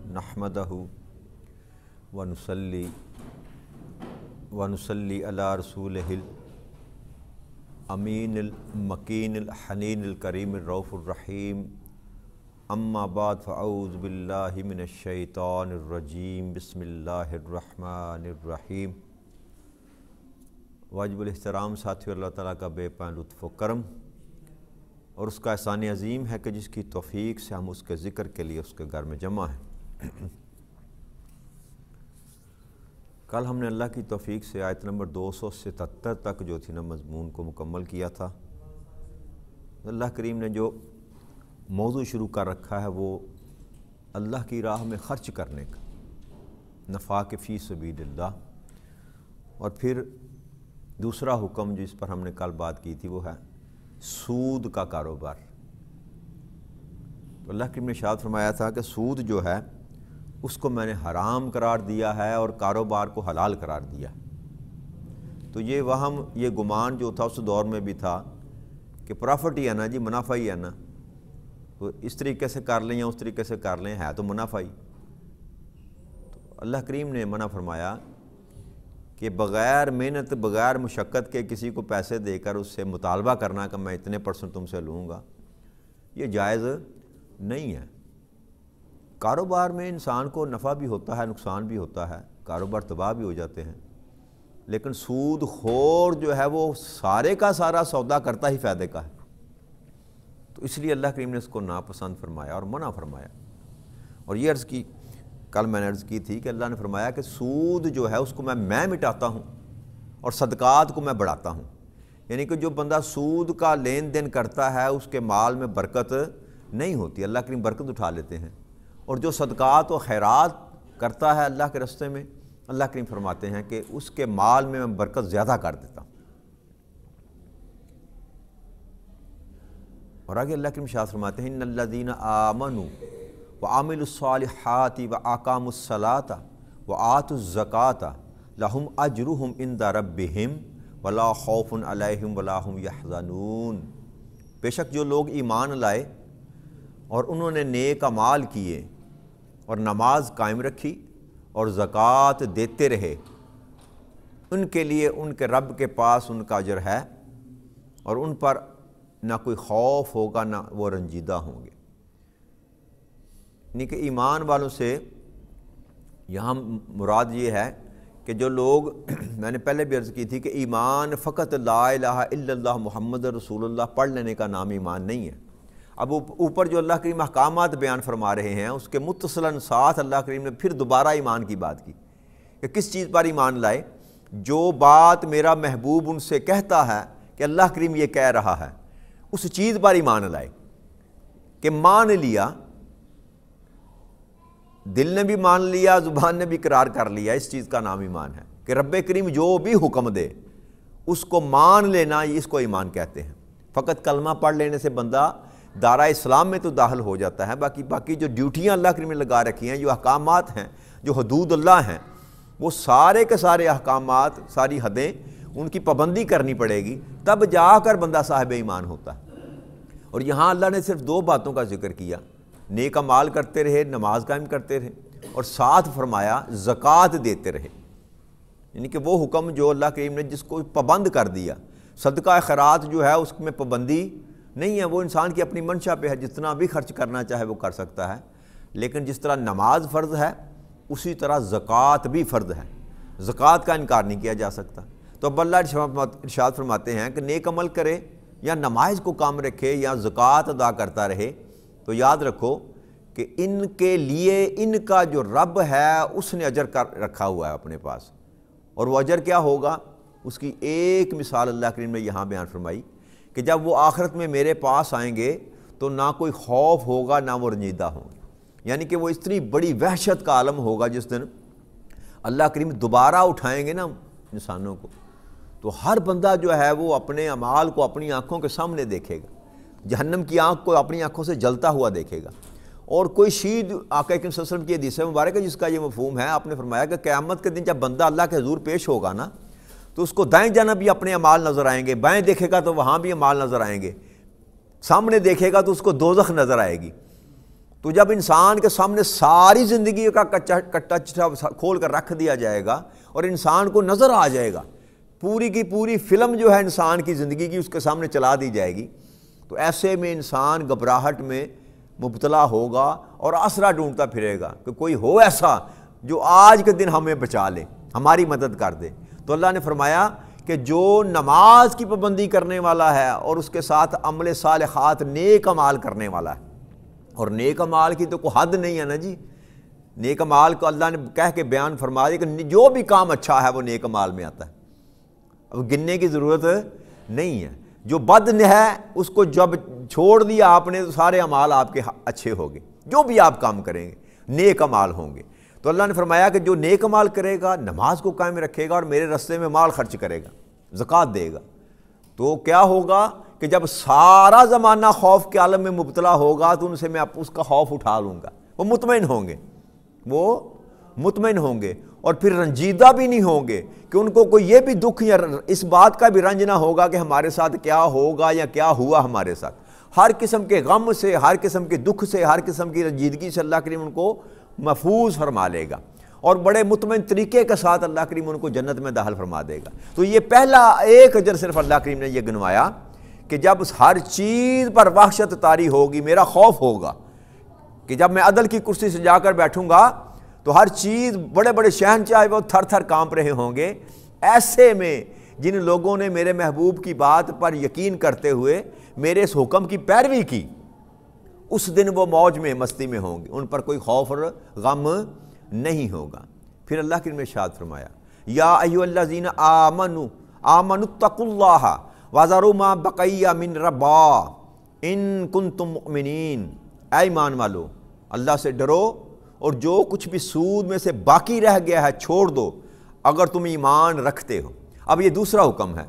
نحمدہ ونصلی علی رسولہ الامین المکین الحنین الکریم الرؤوف الرحیم اما بعد فاعوذ باللہ من الشیطان الرجیم بسم اللہ الرحمن الرحیم۔ واجب الاحترام ساتھیو، اللہ تعالیٰ کا بے پناہ لطف و کرم اور اس کا احسان عظیم ہے کہ جس کی توفیق سے ہم اس کے ذکر کے لیے اس کے گھر میں جمع ہیں۔ کل ہم نے اللہ کی توفیق سے آیت نمبر 277 تک جو تھی نا مضمون کو مکمل کیا تھا۔ اللہ کریم نے جو موضوع شروع کر رکھا ہے وہ اللہ کی راہ میں خرچ کرنے کا، نفاق فی سبیل اللہ، اور پھر دوسرا حکم جس پر ہم نے کل بات کی تھی وہ ہے سود کا کاروبار۔ تو اللہ کریم نے ارشاد فرمایا تھا کہ سود جو ہے اس کو میں نے حرام قرار دیا ہے اور کاروبار کو حلال قرار دیا۔ تو یہ وہم، یہ گمان جو تھا اس دور میں بھی تھا کہ پرافٹ ہی ہے نا جی، منافع ہی ہے نا، تو اس طریقے سے کر لیں یا اس طریقے سے کر لیں، ہے تو منافع ہی۔ تو اللہ کریم نے منع فرمایا کہ بغیر محنت، بغیر مشقت کے کسی کو پیسے دے کر اس سے مطالبہ کرنا کہ میں اتنے % تم سے لوں گا، یہ جائز نہیں ہے۔ کاروبار میں انسان کو نفع بھی ہوتا ہے، نقصان بھی ہوتا ہے، کاروبار تباہ بھی ہو جاتے ہیں، لیکن سود خور جو ہے وہ سارے کا سارا سودا کرتا ہی فائدے کا ہے۔ تو اس لیے اللہ کریم نے اس کو ناپسند فرمایا اور منع فرمایا۔ اور یہ عرض کی، کل میں نے عرض کی تھی کہ اللہ نے فرمایا کہ سود جو ہے اس کو میں مٹاتا ہوں اور صدقات کو میں بڑھاتا ہوں۔ یعنی کہ جو بندہ سود کا لین دین کرتا ہے اس کے مال میں برکت نہیں ہوتی، اللہ کریم برکت اٹھا لیتے ہیں، اور جو صدقات و خیرات کرتا ہے اللہ کے راستے میں، اللہ کریم فرماتے ہیں کہ اس کے مال میں برکت زیادہ کر دیتا ہوں۔ اور آگے اللہ کریم ارشاد فرماتے ہیں ان الذین آمنوا وعملوا الصالحات واقاموا الصلاۃ وآتوا الزکاۃ لہم اجرہم عند ربہم ولا خوف علیہم ولا ہم یحزنون۔ بے شک جو لوگ ایمان لائے اور انہوں نے نیک اعمال کیے اور نماز قائم رکھی اور زکوٰۃ دیتے رہے، ان کے لیے ان کے رب کے پاس ان کا اجر ہے، اور ان پر نہ کوئی خوف ہوگا نہ وہ رنجیدہ ہوں گے۔ یعنی کہ ایمان والوں سے یہاں مراد یہ ہے کہ جو لوگ میں نے پہلے بھی عرض کی تھی کہ ایمان فقط لا الہ الا اللہ محمد رسول اللہ پڑھ لینے کا نام ایمان نہیں ہے۔ اب اوپر جو اللہ کریم احکامات بیان فرما رہے ہیں اس کے متصلاً ساتھ اللہ کریم نے پھر دوبارہ ایمان کی بات کی کہ کس چیز پر ایمان لائے؟ جو بات میرا محبوب ان سے کہتا ہے کہ اللہ کریم یہ کہہ رہا ہے، اس چیز پر ایمان لائے کہ مان لیا، دل نے بھی مان لیا، زبان نے بھی اقرار کر لیا، اس چیز کا نام ایمان ہے کہ رب کریم جو بھی حکم دے اس کو مان لینا، اس کو ایمان کہتے ہیں۔ فقط کلمہ پڑھ لینے سے بندہ دارہ اسلام میں تو داخل ہو جاتا ہے، باقی جو ڈیوٹیاں اللہ کریم نے لگا رکھی ہیں، جو احکامات ہیں، جو حدود اللہ ہیں، وہ سارے کے سارے احکامات، ساری حدیں، ان کی پابندی کرنی پڑے گی، تب جا کر بندہ صاحب ایمان ہوتا ہے۔ اور یہاں اللہ نے صرف 2 باتوں کا ذکر کیا، نیک اعمال کرتے رہے، نماز قائم کرتے رہے، اور ساتھ فرمایا زکوٰۃ دیتے رہے۔ یعنی کہ وہ حکم جو اللہ کریم نے جس کو پابند کر دیا، صدقہ خیرات جو ہے اس میں پابندی نہیں ہے، وہ انسان کی اپنی منشا پہ ہے، جتنا بھی خرچ کرنا چاہے وہ کر سکتا ہے، لیکن جس طرح نماز فرض ہے اسی طرح زکوٰۃ بھی فرض ہے، زکوٰۃ کا انکار نہیں کیا جا سکتا۔ تو اب اللہ ارشاد فرماتے ہیں کہ نیک عمل کرے یا نماز کو کام رکھے یا زکوٰۃ ادا کرتا رہے، تو یاد رکھو کہ ان کے لیے ان کا جو رب ہے اس نے اجر رکھا ہوا ہے اپنے پاس، اور وہ اجر کیا ہوگا؟ اس کی ایک مثال اللہ کریم نے یہاں بیان فرمائی کہ جب وہ آخرت میں میرے پاس آئیں گے تو نہ کوئی خوف ہوگا نہ وہ رنجیدہ ہوں گے۔ یعنی کہ وہ اتنی بڑی وحشت کا عالم ہوگا جس دن اللہ کریم دوبارہ اٹھائیں گے نا انسانوں کو، تو ہر بندہ جو ہے وہ اپنے اعمال کو اپنی آنکھوں کے سامنے دیکھے گا، جہنم کی آنکھ کو اپنی آنکھوں سے جلتا ہوا دیکھے گا۔ اور کوئی شہید آقا کریم صلی اللہ علیہ وسلم کی حدیث مبارک ہے جس کا یہ مفہوم ہے، آپ نے فرمایا کہ قیامت کے دن جب بندہ اللہ کے حضور پیش ہوگا نا، تو اس کو دائیں جانب بھی اپنے اعمال نظر آئیں گے، بائیں دیکھے گا تو وہاں بھی اعمال نظر آئیں گے، سامنے دیکھے گا تو اس کو دوزخ نظر آئے گی۔ تو جب انسان کے سامنے ساری زندگی کا کٹا چٹا کھول کر رکھ دیا جائے گا اور انسان کو نظر آ جائے گا، پوری کی پوری فلم جو ہے انسان کی زندگی کی اس کے سامنے چلا دی جائے گی، تو ایسے میں انسان گھبراہٹ میں مبتلا ہوگا اور آسرا ڈھونڈتا پھرے گا کہ کوئی ہو ایسا جو آج کے دن ہمیں بچا لے، ہماری مدد کر دے۔ تو اللہ نے فرمایا کہ جو نماز کی پابندی کرنے والا ہے اور اس کے ساتھ عمل صالحات نیک اعمال کرنے والا ہے، اور نیک اعمال کی تو کوئی حد نہیں ہے نا جی، نیک اعمال کو اللہ نے کہہ کے بیان فرما دیا کہ جو بھی کام اچھا ہے وہ نیک اعمال میں آتا ہے، اب گننے کی ضرورت نہیں ہے۔ جو بد ہے اس کو جب چھوڑ دیا آپ نے تو سارے اعمال آپ کے اچھے ہوں گے، جو بھی آپ کام کریں گے نیک اعمال ہوں گے۔ تو اللہ نے فرمایا کہ جو نیک اعمال کرے گا، نماز کو قائم رکھے گا اور میرے رستے میں مال خرچ کرے گا، زکوٰۃ دے گا، تو کیا ہوگا کہ جب سارا زمانہ خوف کے عالم میں مبتلا ہوگا تو ان سے میں اس کا خوف اٹھا لوں گا، وہ مطمئن ہوں گے، وہ مطمئن ہوں گے، اور پھر رنجیدہ بھی نہیں ہوں گے کہ ان کو کوئی یہ بھی دکھ یا اس بات کا بھی رنج نہ ہوگا کہ ہمارے ساتھ کیا ہوگا یا کیا ہوا ہمارے ساتھ۔ ہر قسم کے غم سے، ہر قسم کے دکھ سے، ہر قسم کی رنجیدگی سے اللہ کریم ان کو محفوظ فرما لے گا، اور بڑے مطمئن طریقے کے ساتھ اللہ کریم ان کو جنت میں داخل فرما دے گا۔ تو یہ پہلا ایک اجر صرف اللہ کریم نے یہ گنوایا کہ جب ہر چیز پر وحشت طاری ہوگی، میرا خوف ہوگا کہ جب میں عدل کی کرسی سے جا کر بیٹھوں گا تو ہر چیز، بڑے بڑے شہنشاہ وہ تھر تھر کانپ رہے ہوں گے، ایسے میں جن لوگوں نے میرے محبوب کی بات پر یقین کرتے ہوئے میرے اس حکم کی پیروی کی، اس دن وہ موج میں مستی میں ہوں گے، ان پر کوئی خوف اور غم نہیں ہوگا۔ پھر اللہ کی ارشاد فرمایا یا ایھا الذین آمنوا اتقوا اللہ وذروا ما بقی من ربا ان کنتم مؤمنین، اے ایمان والو اللہ سے ڈرو اور جو کچھ بھی سود میں سے باقی رہ گیا ہے چھوڑ دو اگر تم ایمان رکھتے ہو۔ اب یہ دوسرا حکم ہے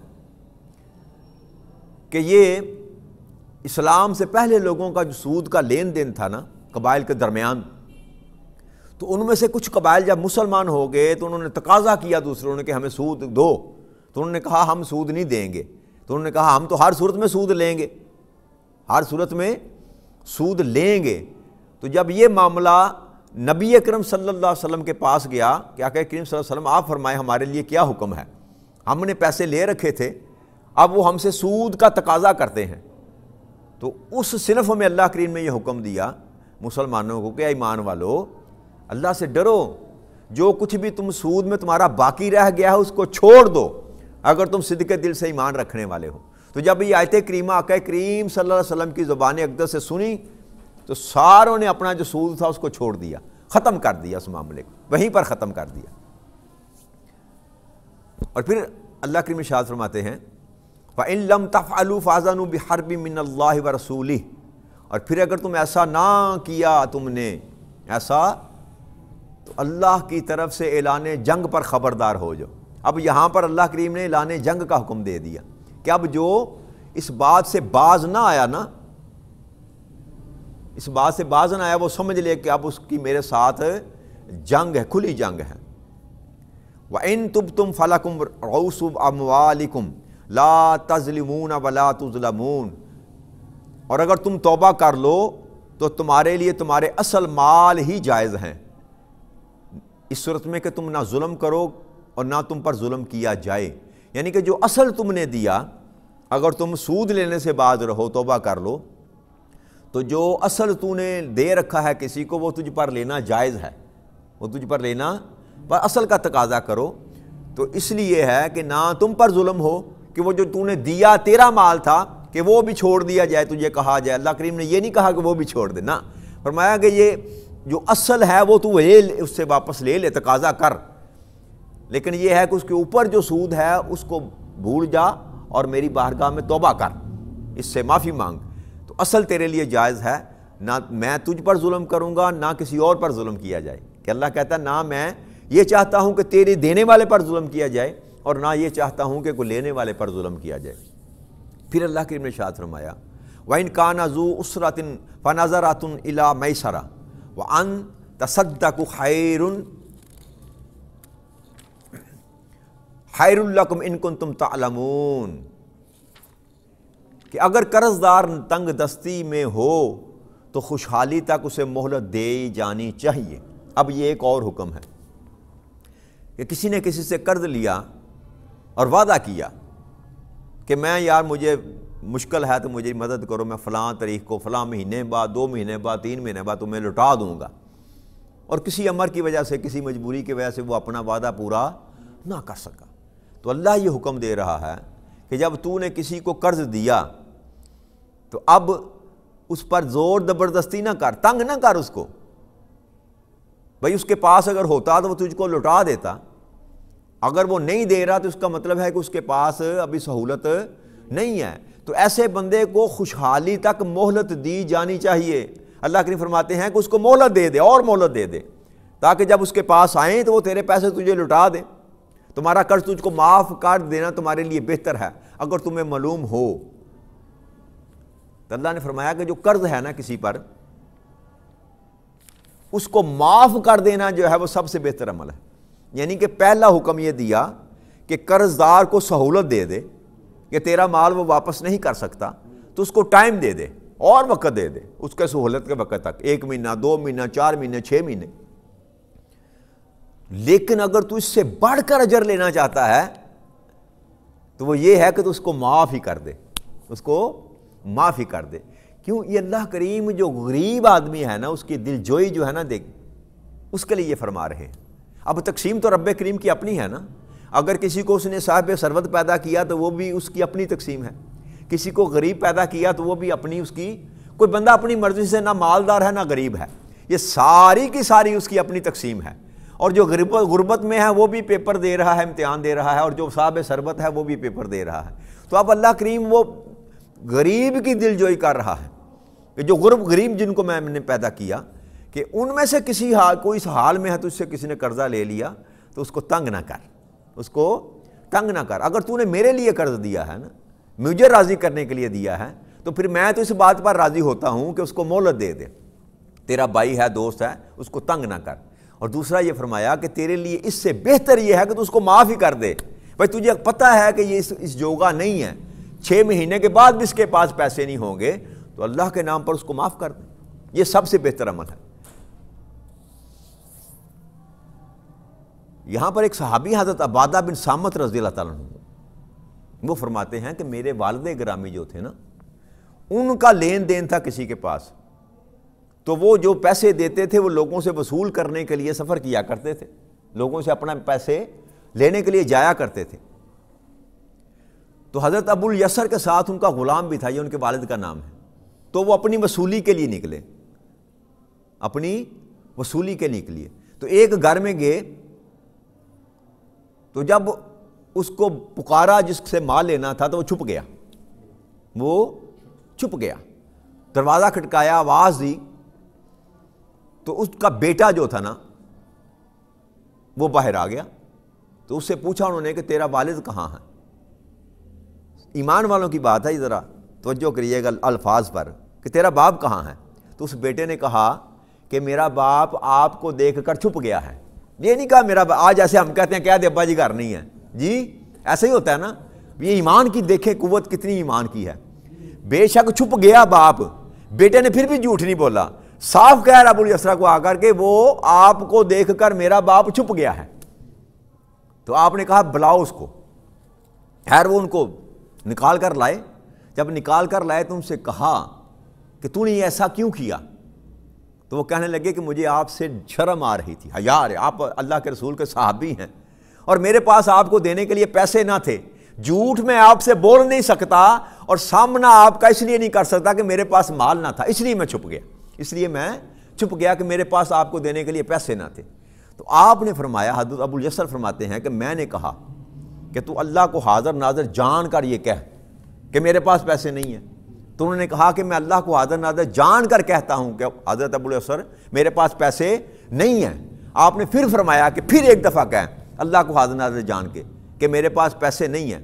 کہ یہ اسلام سے پہلے لوگوں کا جو سود کا لین دین تھا نا قبائل کے درمیان، تو ان میں سے کچھ قبائل جب مسلمان ہو گئے تو انہوں نے تقاضا کیا دوسروں نے کہ ہمیں سود دو، تو انہوں نے کہا ہم سود نہیں دیں گے، تو انہوں نے کہا ہم تو ہر صورت میں سود لیں گے، ہر صورت میں سود لیں گے۔ تو جب یہ معاملہ نبی اکرم صلی اللہ علیہ وسلم کے پاس گیا کہ آقا کریم صلی اللہ علیہ وسلم آپ فرمائیں ہمارے لیے کیا حکم ہے، ہم نے پیسے لے رکھے تھے اب وہ ہم سے سود کا تقاضا کرتے ہیں، تو اس صنف میں اللہ کریم نے یہ حکم دیا مسلمانوں کو کہ ایمان والو اللہ سے ڈرو، جو کچھ بھی تم سود میں تمہارا باقی رہ گیا ہے اس کو چھوڑ دو اگر تم صدق دل سے ایمان رکھنے والے ہو۔ تو جب یہ آیت کریمہ آقا کریم صلی اللہ علیہ وسلم کی زبان اقدس سے سنی تو ساروں نے اپنا جو سود تھا اس کو چھوڑ دیا، ختم کر دیا، اس معاملے کو وہیں پر ختم کر دیا۔ اور پھر اللہ کریم ارشاد فرماتے ہیں فَإِن لَمْ تَفْعَلُوا فَأَذَنُوا بِحَرْبٍ مِّنَ اللَّهِ وَرَسُولِهِ، اور پھر اگر تم ایسا نہ کیا تم نے ایسا تو اللہ کی طرف سے اعلان جنگ پر خبردار ہو جاؤ۔ اب یہاں پر اللہ کریم نے اعلان جنگ کا حکم دے دیا کہ اب جو اس بات سے باز نہ آیا نا، اس بات سے باز نہ آیا وہ سمجھ لے کہ اب اس کی میرے ساتھ جنگ ہے، کھلی جنگ ہے۔ وَإِن تُبْتُمْ فَلَكُمْ رُءُوسُ أَمْوَالِكُمْ لَا تَظْلِمُونَ وَلَا تُظْلَمُونَ، اور اگر تم توبہ کر لو تو تمہارے لیے تمہارے اصل مال ہی جائز ہیں، اس صورت میں کہ تم نہ ظلم کرو اور نہ تم پر ظلم کیا جائے، یعنی کہ جو اصل تم نے دیا اگر تم سود لینے سے باز رہو توبہ کر لو تو جو اصل تو نے دے رکھا ہے کسی کو وہ تجھ پر لینا جائز ہے، وہ تجھ پر لینا، پر اصل کا تقاضا کرو۔ تو اس لیے ہے کہ نہ تم پر ظلم ہو کہ وہ جو تو نے دیا تیرا مال تھا کہ وہ بھی چھوڑ دیا جائے، تجھے کہا جائے، اللہ کریم نے یہ نہیں کہا کہ وہ بھی چھوڑ دے، نہ فرمایا کہ یہ جو اصل ہے وہ تو اس سے واپس لے لے، تقاضا کر، لیکن یہ ہے کہ اس کے اوپر جو سود ہے اس کو بھول جا اور میری بارگاہ میں توبہ کر، اس سے معافی مانگ، تو اصل تیرے لیے جائز ہے، نہ میں تجھ پر ظلم کروں گا نہ کسی اور پر ظلم کیا جائے، کہ اللہ کہتا ہے نہ میں یہ چاہتا ہوں کہ تیرے دینے والے پر ظلم کیا جائے اور نہ یہ چاہتا ہوں کہ کوئی لینے والے پر ظلم کیا جائے۔ پھر اللہ کریم نے ارشاد فرمایا وَإِن كَانَ ذُو عُسْرَةٍ فَنَظَرَةٌ إِلَىٰ مَيْسَرَةٍ وَأَن تَصَدَّقُوا خیر لکم ان کنتم تعلمون، کہ اگر قرض دار تنگ دستی میں ہو تو خوشحالی تک اسے مہلت دے جانی چاہیے۔ اب یہ ایک اور حکم ہے کہ کسی نے کسی سے قرض لیا اور وعدہ کیا کہ میں یار مجھے مشکل ہے تو مجھے مدد کرو، میں فلاں تاریخ کو فلاں مہینے بعد 2 مہینے بعد 3 مہینے بعد تمہیں لوٹا دوں گا، اور کسی امر کی وجہ سے کسی مجبوری کی وجہ سے وہ اپنا وعدہ پورا نہ کر سکا، تو اللہ یہ حکم دے رہا ہے کہ جب تو نے کسی کو قرض دیا تو اب اس پر زور زبردستی نہ کر، تنگ نہ کر اس کو۔ بھئی اس کے پاس اگر ہوتا تو وہ تجھ کو لوٹا دیتا، اگر وہ نہیں دے رہا تو اس کا مطلب ہے کہ اس کے پاس ابھی سہولت نہیں ہے، تو ایسے بندے کو خوشحالی تک مہلت دی جانی چاہیے۔ اللہ کریم فرماتے ہیں کہ اس کو مہلت دے دے اور مہلت دے دے، تاکہ جب اس کے پاس آئیں تو وہ تیرے پیسے تجھے لوٹا دے، تمہارا قرض تجھ کو معاف کر دینا تمہارے لیے بہتر ہے اگر تمہیں معلوم ہو۔ تو اللہ نے فرمایا کہ جو قرض ہے نا کسی پر، اس کو معاف کر دینا جو ہے وہ سب سے بہتر عمل ہے۔ یعنی کہ پہلا حکم یہ دیا کہ قرض دار کو سہولت دے دے کہ تیرا مال وہ واپس نہیں کر سکتا تو اس کو ٹائم دے دے اور وقت دے دے اس کے سہولت کے وقت تک، 1 مہینہ 2 مہینہ 4 مہینے 6 مہینے۔ لیکن اگر تو اس سے بڑھ کر اجر لینا چاہتا ہے تو وہ یہ ہے کہ تو اس کو معاف ہی کر دے، اس کو معاف ہی کر دے۔ کیوں؟ یہ اللہ کریم جو غریب آدمی ہے نا، اس کی دل جوئی جو ہے نا، دیکھ اس کے لیے یہ فرما رہے ہیں۔ اب تقسیم تو رب کریم کی اپنی ہے نا، اگر کسی کو اس نے صاحب ثروت پیدا کیا تو وہ بھی اس کی اپنی تقسیم ہے، کسی کو غریب پیدا کیا تو وہ بھی اپنی، اس کی کوئی بندہ اپنی مرضی سے نہ مالدار ہے نہ غریب ہے، یہ ساری کی ساری اس کی اپنی تقسیم ہے۔ اور جو غربت میں ہے وہ بھی پیپر دے رہا ہے، امتحان دے رہا ہے، اور جو صاحب ثروت ہے وہ بھی پیپر دے رہا ہے۔ تو اب اللہ کریم وہ غریب کی دل جوئی کر رہا ہے کہ جو غریب جن کو میں نے پیدا کیا، کہ ان میں سے کسی حال کوئی اس حال میں ہے تو اس سے کسی نے قرضہ لے لیا تو اس کو تنگ نہ کر، اس کو تنگ نہ کر۔ اگر تو نے میرے لیے قرض دیا ہے نا، مجھے راضی کرنے کے لیے دیا ہے، تو پھر میں تو اس بات پر راضی ہوتا ہوں کہ اس کو مہلت دے دے، تیرا بھائی ہے، دوست ہے، اس کو تنگ نہ کر۔ اور دوسرا یہ فرمایا کہ تیرے لیے اس سے بہتر یہ ہے کہ تو اس کو معاف ہی کر دے۔ بھائی تجھے پتہ ہے کہ یہ اس جوگا نہیں ہے، 6 مہینے کے بعد بھی اس کے پاس پیسے نہیں ہوں گے، تو اللہ کے نام پر اس کو معاف کر دے، یہ سب سے بہتر عمل ہے۔ یہاں پر ایک صحابی حضرت عبادہ بن صامت رضی اللہ تعالیٰ عنہ، وہ فرماتے ہیں کہ میرے والد گرامی جو تھے نا، ان کا لین دین تھا کسی کے پاس، تو وہ جو پیسے دیتے تھے وہ لوگوں سے وصول کرنے کے لیے سفر کیا کرتے تھے، لوگوں سے اپنا پیسے لینے کے لیے جایا کرتے تھے۔ تو حضرت ابو الیسر کے ساتھ ان کا غلام بھی تھا، یہ ان کے والد کا نام ہے، تو وہ اپنی وصولی کے لیے نکلے، اپنی وصولی کے نکلیے۔ تو ایک گھر میں گئے، تو جب اس کو پکارا جس سے مال لینا تھا تو وہ چھپ گیا، وہ چھپ گیا۔ دروازہ کھٹکایا، آواز دی، تو اس کا بیٹا جو تھا نا وہ باہر آ گیا۔ تو اس سے پوچھا انہوں نے کہ تیرا والد کہاں ہے؟ ایمان والوں کی بات ہے، ذرا توجہ کریے گا الفاظ پر، کہ تیرا باپ کہاں ہے؟ تو اس بیٹے نے کہا کہ میرا باپ آپ کو دیکھ کر چھپ گیا ہے۔ یہ نہیں کہا میرا باپ، آج ایسے ہم کہتے ہیں کیا ابا جی گھر نہیں ہے، جی ایسا ہی ہوتا ہے نا۔ یہ ایمان کی دیکھیں قوت کتنی ایمان کی ہے۔ بے شک چھپ گیا باپ، بیٹے نے پھر بھی جھوٹ نہیں بولا، صاف کہہ رہا ابو الیسر کو آ کر کے وہ آپ کو دیکھ کر میرا باپ چھپ گیا ہے۔ تو آپ نے کہا بلاؤ اس کو۔ خیر وہ ان کو نکال کر لائے، جب نکال کر لائے تو ان سے کہا کہ تو نے ایسا کیوں کیا؟ تو وہ کہنے لگے کہ مجھے آپ سے شرم آ رہی تھی، حیا ہے، آپ اللہ کے رسول کے صحابی ہیں اور میرے پاس آپ کو دینے کے لیے پیسے نہ تھے، جھوٹ میں آپ سے بول نہیں سکتا اور سامنا آپ کا اس لیے نہیں کر سکتا کہ میرے پاس مال نہ تھا، اس لیے میں چھپ گیا، اس لیے میں چھپ گیا کہ میرے پاس آپ کو دینے کے لیے پیسے نہ تھے۔ تو آپ نے فرمایا، حضرت ابو الیسر فرماتے ہیں کہ میں نے کہا کہ تو اللہ کو حاضر ناظر جان کر یہ کہہ کہ میرے پاس پیسے نہیں ہیں۔ تو انہوں نے کہا کہ میں اللہ کو حاضر ناظر جان کر کہتا ہوں کہ حضرت ابو الیسر میرے پاس پیسے نہیں ہیں۔ آپ نے پھر فرمایا کہ پھر ایک دفعہ کہیں اللہ کو حاضر ناظر جان کے کہ میرے پاس پیسے نہیں ہیں۔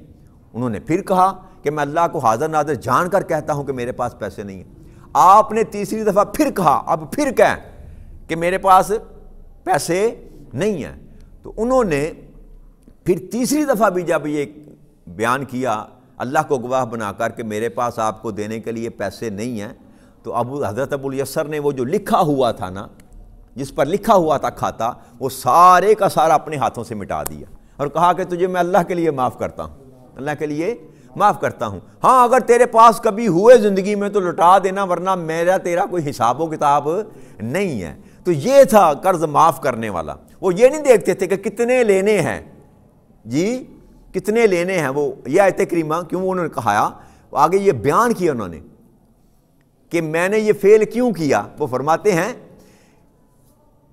انہوں نے پھر کہا کہ میں اللہ کو حاضر ناظر جان کر کہتا ہوں کہ میرے پاس پیسے نہیں ہیں۔ آپ نے تیسری دفعہ پھر کہا، اب پھر کہیں کہ میرے پاس پیسے نہیں ہیں۔ تو انہوں نے پھر تیسری دفعہ بھی جب یہ بیان کیا اللہ کو گواہ بنا کر کہ میرے پاس آپ کو دینے کے لیے پیسے نہیں ہیں، تو حضرت ابو الیسر نے وہ جو لکھا ہوا تھا نا، جس پر لکھا ہوا تھا کھاتا، وہ سارے کا سارا اپنے ہاتھوں سے مٹا دیا اور کہا کہ تجھے میں اللہ کے لیے معاف کرتا ہوں، اللہ کے لیے معاف کرتا ہوں، ہاں اگر تیرے پاس کبھی ہوئے زندگی میں تو لوٹا دینا، ورنہ میرا تیرا کوئی حساب و کتاب نہیں ہے۔ تو یہ تھا قرض معاف کرنے والا۔ وہ یہ نہیں دیکھتے تھے کہ کتنے لینے ہیں، جی کتنے لینے ہیں، وہ یہ آیت کریمہ کیوں انہوں نے کہا، آگے یہ بیان کیا انہوں نے کہ میں نے یہ فعل کیوں کیا۔ وہ فرماتے ہیں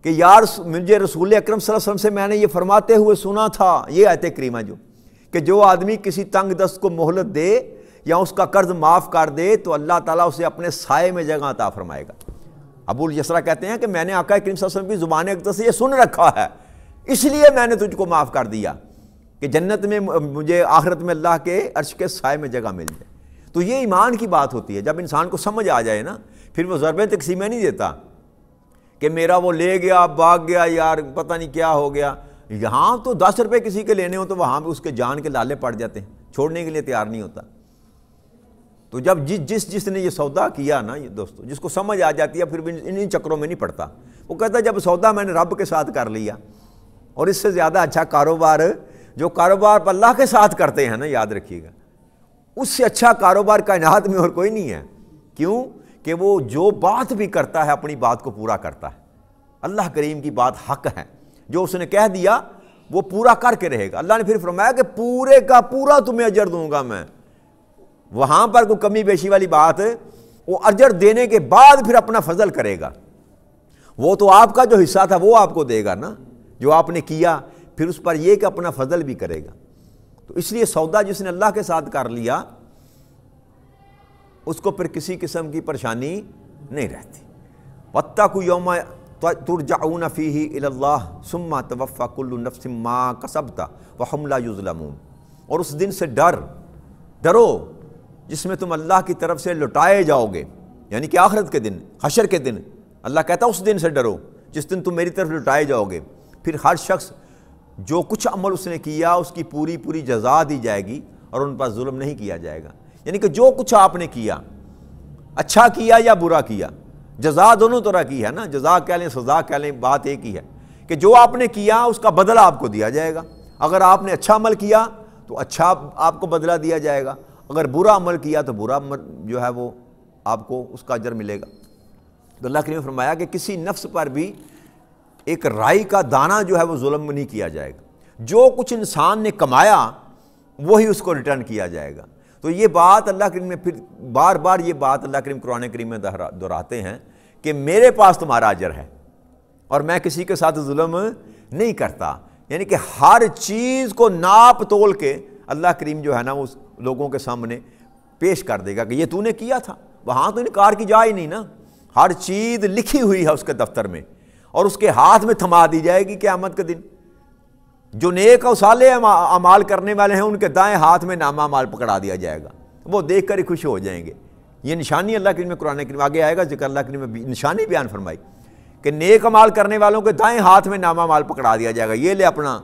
کہ یار مجھے رسول اکرم صلی اللہ علیہ وسلم سے میں نے یہ فرماتے ہوئے سنا تھا، یہ آیت کریمہ جو کہ جو آدمی کسی تنگ دست کو مہلت دے یا اس کا قرض معاف کر دے تو اللہ تعالیٰ اسے اپنے سائے میں جگہ عطا فرمائے گا۔ ابو الیسر کہتے ہیں کہ میں نے آقا کریم صلی اللہ علیہ وسلم کی زبان اقدس سے یہ سن رکھا ہے، اس لیے میں نے تجھ کو معاف کر دیا کہ جنت میں مجھے آخرت میں اللہ کے عرش کے سائے میں جگہ مل جائے۔ تو یہ ایمان کی بات ہوتی ہے، جب انسان کو سمجھ آ جائے نا، پھر وہ ضربیں تقسیمیں نہیں دیتا کہ میرا وہ لے گیا بھاگ گیا یار پتہ نہیں کیا ہو گیا۔ یہاں تو 10 روپے کسی کے لینے ہو تو وہاں بھی اس کے جان کے لالے پڑ جاتے ہیں، چھوڑنے کے لیے تیار نہیں ہوتا۔ تو جب جس نے یہ سودا کیا نا، یہ دوستو جس کو سمجھ آ جاتی ہے پھر بھی انہیں چکروں میں نہیں پڑتا۔ وہ کہتا ہے جب سودا میں نے رب کے ساتھ کر لیا، اور اس سے زیادہ اچھا کاروبار جو کاروبار اللہ کے ساتھ کرتے ہیں نا، یاد رکھیے گا، اس سے اچھا کاروبار کائنات میں اور کوئی نہیں ہے۔ کیوں کہ وہ جو بات بھی کرتا ہے اپنی بات کو پورا کرتا ہے۔ اللہ کریم کی بات حق ہے، جو اس نے کہہ دیا وہ پورا کر کے رہے گا۔ اللہ نے پھر فرمایا کہ پورے کا پورا تمہیں اجر دوں گا میں۔ وہاں پر کوئی کمی بیشی والی بات، وہ اجر دینے کے بعد پھر اپنا فضل کرے گا۔ وہ تو آپ کا جو حصہ تھا وہ آپ کو دے گا نا، جو آپ نے کیا، پھر اس پر یہ کہ اپنا فضل بھی کرے گا۔ تو اس لیے سودا جس نے اللہ کے ساتھ کر لیا اس کو پھر کسی قسم کی پریشانی نہیں رہتی۔ وَاتَّقُوا يَوْمَ تُرْجَعُونَ فِيهِ إِلَى اللَّهِ ثُمَّ تُوَفَّى كُلُّ نَفْسٍ مَا كَسَبَتْ وَهُمْ لَا يُظْلَمُونَ۔ اور اس دن سے ڈرو جس میں تم اللہ کی طرف سے لٹائے جاؤ گے، یعنی کہ آخرت کے دن، حشر کے دن۔ اللہ کہتا ہے اس دن سے ڈرو جس دن تم میری طرف لٹائے جاؤ گے، پھر ہر شخص جو کچھ عمل اس نے کیا اس کی پوری جزا دی جائے گی اور ان پر ظلم نہیں کیا جائے گا۔ یعنی کہ جو کچھ آپ نے کیا، اچھا کیا یا برا کیا، جزا دونوں طرح کی ہے نا، جزا کہہ لیں سزا کہہ لیں، بات ایک ہی ہے کہ جو آپ نے کیا اس کا بدلہ آپ کو دیا جائے گا۔ اگر آپ نے اچھا عمل کیا تو اچھا آپ کو بدلہ دیا جائے گا، اگر برا عمل کیا تو برا جو ہے وہ آپ کو اس کا اجر ملے گا۔ تو اللہ کریم نے فرمایا کہ کسی نفس پر بھی ایک رائی کا دانہ جو ہے وہ ظلم نہیں کیا جائے گا، جو کچھ انسان نے کمایا وہی اس کو ریٹرن کیا جائے گا۔ تو یہ بات اللہ کریم نے پھر بار بار یہ بات اللہ کریم قرآن کریم میں دہراتے ہیں کہ میرے پاس تمہارا اجر ہے اور میں کسی کے ساتھ ظلم نہیں کرتا۔ یعنی کہ ہر چیز کو ناپ تول کے اللہ کریم جو ہے نا اس لوگوں کے سامنے پیش کر دے گا کہ یہ تو نے کیا تھا۔ وہاں تو انکار کی جائے نہیں نا، ہر چیز لکھی ہوئی ہے اس کے دفتر میں اور اس کے ہاتھ میں تھما دی جائے گی قیامت کے دن۔ جو نیک اور صالح اعمال کرنے والے ہیں ان کے دائیں ہاتھ میں نامہ اعمال پکڑا دیا جائے گا، وہ دیکھ کر ہی خوش ہو جائیں گے۔ یہ نشانی اللہ کریم میں قرآن کریم آگے آئے گا، ذکر اللہ کریم میں نشانی بیان فرمائی کہ نیک اعمال کرنے والوں کے دائیں ہاتھ میں نامہ اعمال پکڑا دیا جائے گا، یہ لے اپنا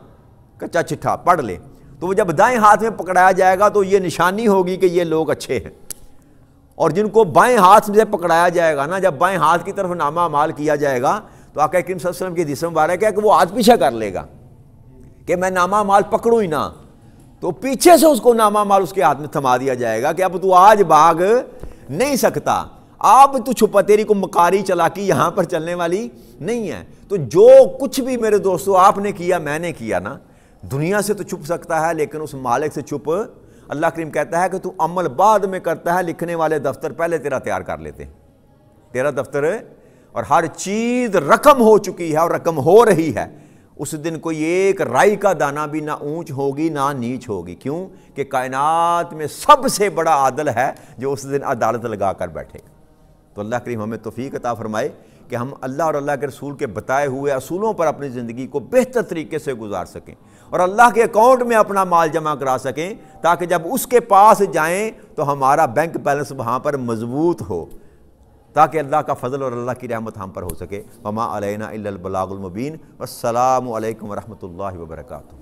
کچا چٹھا پڑھ لے۔ تو وہ جب دائیں ہاتھ میں پکڑایا جائے گا تو یہ نشانی ہوگی کہ یہ لوگ اچھے ہیں، اور جن کو بائیں ہاتھ سے پکڑایا جائے گا نا، جب بائیں ہاتھ کی طرف نامہ اعمال کیا جائے گا تو آقا کریم صلی اللہ علیہ وسلم کی حدیث مبارک ہے کہ وہ ہاتھ پیچھے کر لے گا کہ میں نامہ اعمال پکڑوں ہی نہ، تو پیچھے سے اس کو نامہ اعمال اس کے ہاتھ میں تھما دیا جائے گا کہ اب تو آج بھاگ نہیں سکتا، اب تو چھپا، تیری کو مکاری چلاکی یہاں پر چلنے والی نہیں ہے۔ تو جو کچھ بھی میرے دوستو آپ نے کیا، میں نے کیا نا، دنیا سے تو چھپ سکتا ہے لیکن اس مالک سے چھپ اللہ کریم کہتا ہے کہ تو عمل بعد میں کرتا ہے، لکھنے والے دفتر پہلے تیرا تیار کر لیتے ہیں، تیرا دفتر اور ہر چیز رقم ہو چکی ہے اور رقم ہو رہی ہے۔ اس دن کوئی ایک رائی کا دانہ بھی نہ اونچ ہوگی نہ نیچ ہوگی۔ کیوں کہ کائنات میں سب سے بڑا عادل ہے جو اس دن عدالت لگا کر بیٹھے گا۔ تو اللہ کریم ہمیں توفیق عطا فرمائے کہ ہم اللہ اور اللہ کے رسول کے بتائے ہوئے اصولوں پر اپنی زندگی کو بہتر طریقے سے گزار سکیں اور اللہ کے اکاؤنٹ میں اپنا مال جمع کرا سکیں، تاکہ جب اس کے پاس جائیں تو ہمارا بینک بیلنس وہاں پر مضبوط ہو، تاکہ اللہ کا فضل اور اللہ کی رحمت ہم پر ہو سکے۔ وما علینا الا البلاغ المبین۔ والسلام علیکم ورحمۃ اللہ وبرکاتہ۔